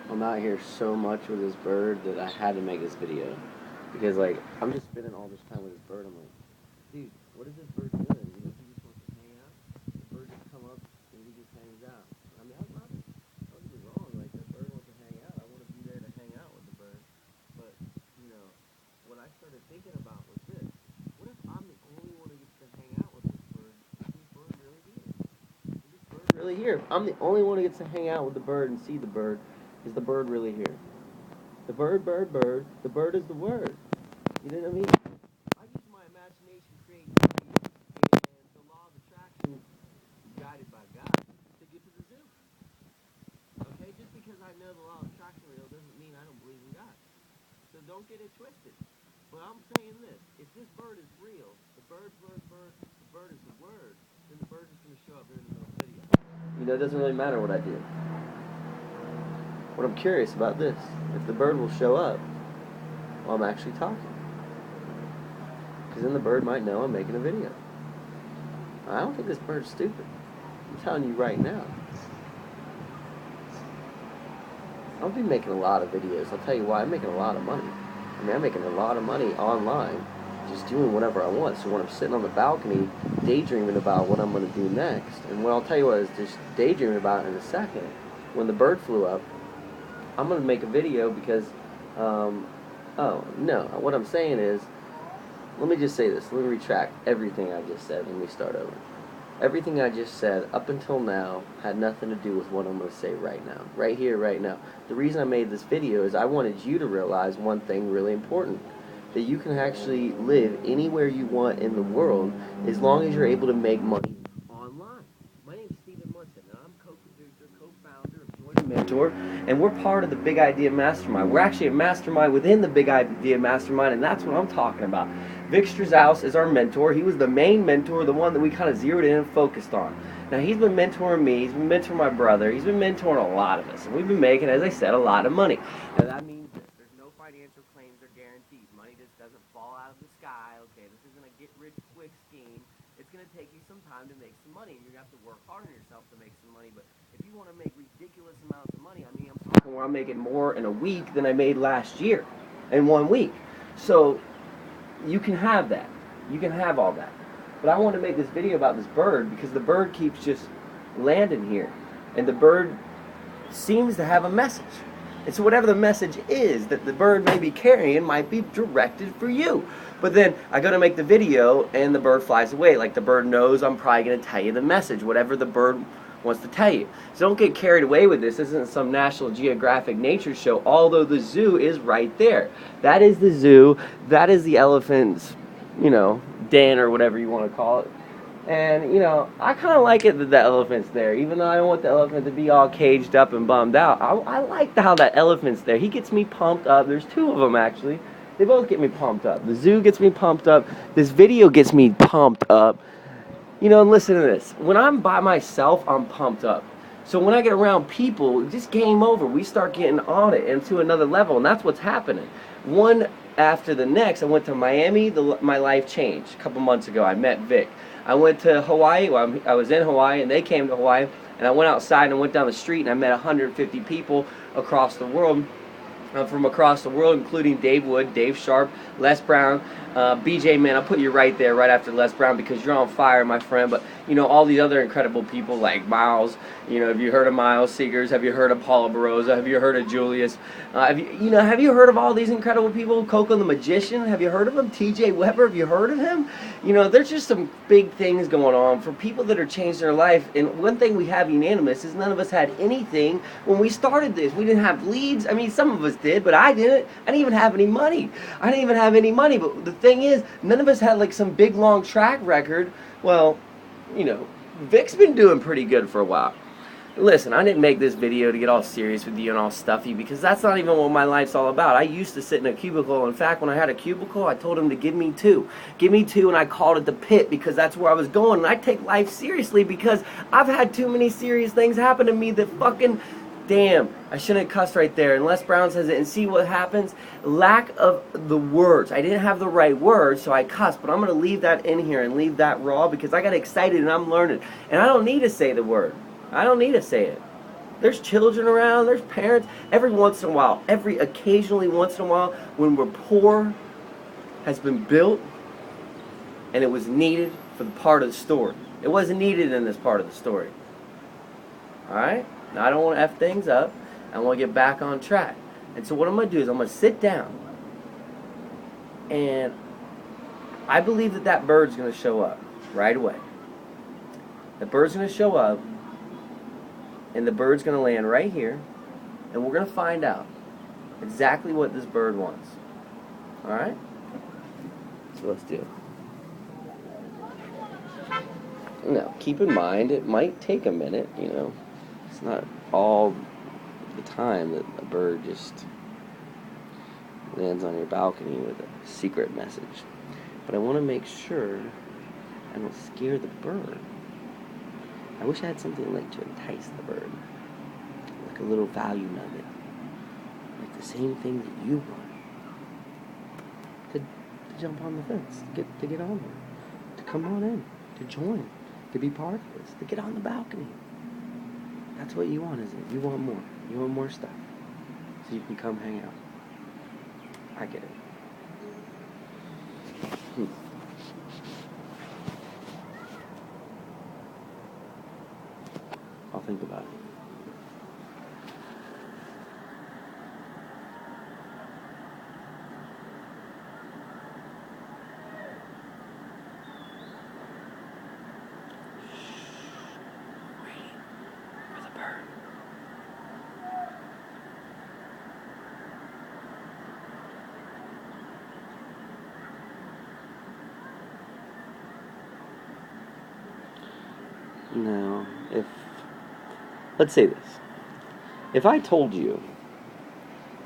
I'm out here so much with this bird that I had to make this video. Because, like, I'm just spending all this time with this bird. I'm like, dude, what is this bird doing? You know, he just wants to hang out. The bird just come up and he just hangs out. I mean, don't get me wrong. Like, the bird wants to hang out. I want to be there to hang out with the bird. But, you know, what I started thinking about was this. What if I'm the only one who gets to hang out with this bird? Is this bird really here? Is this bird really here? If I'm the only one who gets to hang out with the bird and see the bird, is the bird really here? The bird, bird, bird. The bird is the word. You know what I mean? I use my imagination, creativity, and the law of attraction, guided by God, to get to the zoo. Okay? Just because I know the law of attraction real doesn't mean I don't believe in God. So don't get it twisted. But I'm saying this. If this bird is real, the bird, bird, bird, the bird is the word, then the bird is going to show up here in the middle of the video. You know, it doesn't really matter what I do. What I'm curious about this, if the bird will show up while I'm actually talking. Because then the bird might know I'm making a video. I don't think this bird's stupid. I'm telling you right now. I'll be making a lot of videos. I'll tell you why. I'm making a lot of money. I mean, I'm making a lot of money online just doing whatever I want. So when I'm sitting on the balcony daydreaming about what I'm going to do next, and what I'll tell you what I was just daydreaming about in a second, when the bird flew up, I'm going to make a video because, oh, no, what I'm saying is, let me just say this, let me retract everything I just said. Let me start over. Everything I just said up until now had nothing to do with what I'm going to say right now. Right here, right now. The reason I made this video is I wanted you to realize one thing really important. That you can actually live anywhere you want in the world as long as you're able to make money online. My name is Stephen Munson, and I'm co-producer, co-founder of Join Mentor, and we're part of the Big Idea Mastermind. We're actually a mastermind within the Big Idea Mastermind, and that's what I'm talking about. Vic Strazaus is our mentor. He was the main mentor, the one that we kind of zeroed in and focused on. Now, he's been mentoring me, he's been mentoring my brother, he's been mentoring a lot of us, and we've been making, as I said, a lot of money. Now, that means this. There's no financial claims or guarantees. Money just doesn't fall out of the sky. Okay, this isn't a get-rich-quick scheme. It's going to take you some time to make some money, and you're going to have to work hard on yourself to make some money. But if you want to make ridiculous amounts of money, I mean, I'm talking where I'm making more in a week than I made last year in 1 week. So you can have that. You can have all that. But I want to make this video about this bird because the bird keeps just landing here. And the bird seems to have a message. And so whatever the message is that the bird may be carrying might be directed for you. But then I go to make the video and the bird flies away. Like the bird knows I'm probably going to tell you the message, whatever the bird wants to tell you. So don't get carried away with this. This isn't some National Geographic nature show, although the zoo is right there. That is the zoo. That is the elephant's, den or whatever you want to call it. And, I kind of like it that the elephant's there, even though I don't want the elephant to be all caged up and bummed out. I like how that elephant's there. He gets me pumped up. There's two of them, actually. They both get me pumped up. The zoo gets me pumped up. This video gets me pumped up. And listen to this. When I'm by myself, I'm pumped up. So when I get around people, just game over. We start getting on it and to another level, and that's what's happening. One after the next, I went to Miami. My life changed. A couple months ago, I met Vic. I went to Hawaii. Well, I was in Hawaii, and they came to Hawaii. And I went outside and went down the street, and I met 150 people across the world. From across the world, including Dave Wood, Dave Sharp, Les Brown, BJ, man, I'll put you right there, right after Les Brown, because you're on fire, my friend. But, all these other incredible people like Miles, have you heard of Miles Seegers? Have you heard of Paula Baroza? Have you heard of Julius? Have you heard of all these incredible people? Coco the Magician, have you heard of him? TJ Weber, have you heard of him? There's just some big things going on for people that are changing their life. And one thing we have unanimous is none of us had anything when we started this. We didn't have leads. I mean, some of us did, but I didn't. I didn't even have any money. But the thing is, none of us had like some big long track record. Well, Vic's been doing pretty good for a while. Listen, I didn't make this video to get all serious with you and all stuffy because that's not even what my life's all about. I used to sit in a cubicle. In fact, when I had a cubicle, I told him to give me two. Give me two, and I called it the pit because that's where I was going. And I take life seriously because I've had too many serious things happen to me that fucking... Damn, I shouldn't have cussed right there. And Les Brown says it, and see what happens? Lack of the words. I didn't have the right words, so I cussed. But I'm going to leave that in here and leave that raw because I got excited and I'm learning. And I don't need to say the word. I don't need to say it. There's children around, there's parents. Every once in a while, occasionally once in a while, when rapport has been built and it was needed for the part of the story. It wasn't needed in this part of the story. Alright? Now I don't want to F things up. I want to get back on track. And so what I'm going to do is I'm going to sit down, and I believe that that bird's going to show up right away. The bird's going to show up, and the bird's going to land right here, and we're going to find out exactly what this bird wants. Alright? So let's do it. Now, keep in mind, it might take a minute, you know. It's not all the time that a bird just lands on your balcony with a secret message. But I want to make sure I don't scare the bird. I wish I had something like to entice the bird. Like a little value nugget. Like the same thing that you want. To jump on the fence, to get on there. To come on in, to join. To be part of this, to get on the balcony. That's what you want, isn't it? You want more. You want more stuff. So you can come hang out. I get it. I'll think about it. Now, let's say this. If I told you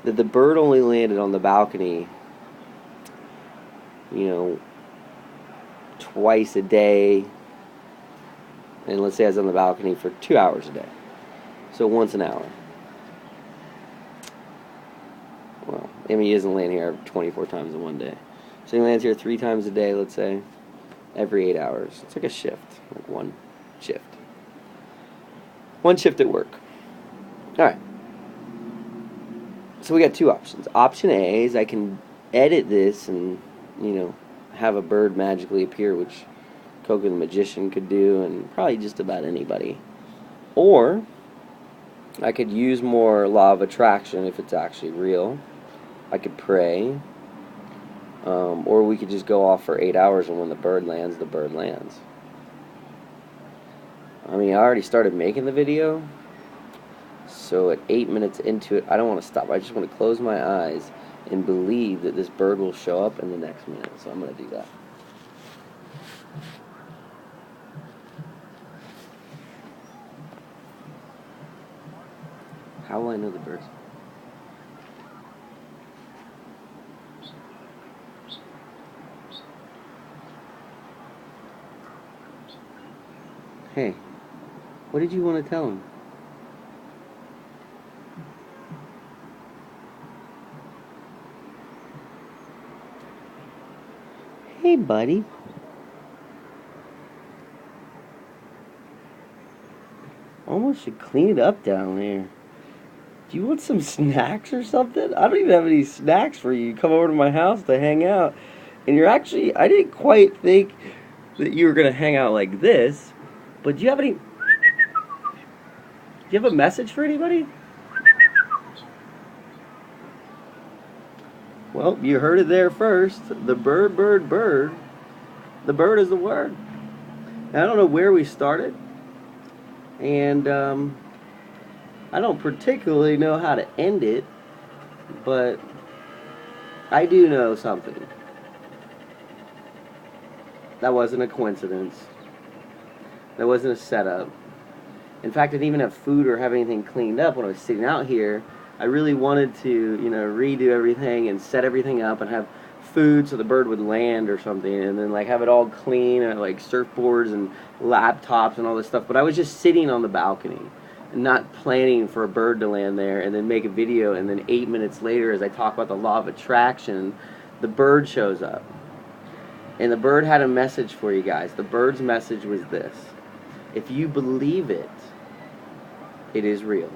that the bird only landed on the balcony, you know, twice a day, and let's say I was on the balcony for 2 hours a day, so once an hour. Well, I mean, he doesn't land here 24 times in one day. So he lands here 3 times a day, let's say, every 8 hours. It's like a shift, like one shift. One shift at work. Alright. So we got 2 options. Option A is I can edit this and, you know, have a bird magically appear, which Coco the Magician could do, and probably just about anybody. Or I could use more law of attraction if it's actually real. I could pray. Or we could just go off for 8 hours, and when the bird lands, the bird lands. I mean, I already started making the video, so at 8 minutes into it, I don't want to stop. I just want to close my eyes and believe that this bird will show up in the next minute. So I'm going to do that. How will I know the bird's? Hey, what did you want to tell him? Hey, buddy. Almost should clean it up down there. Do you want some snacks or something? I don't even have any snacks for you. You come over to my house to hang out. And you're actually, I didn't quite think that you were going to hang out like this. But do you have any... Do you have a message for anybody? Well, you heard it there first. The bird. The bird is the word. Now, I don't know where we started. And I don't particularly know how to end it. But I do know something. That wasn't a coincidence. That wasn't a setup. In fact, I didn't even have food or have anything cleaned up when I was sitting out here. I really wanted to, you know, redo everything and set everything up and have food so the bird would land or something, and then like have it all clean and like surfboards and laptops and all this stuff. But I was just sitting on the balcony and not planning for a bird to land there and then make a video, and then 8 minutes later, as I talk about the law of attraction, the bird shows up. And the bird had a message for you guys. The bird's message was this: if you believe it, it is real.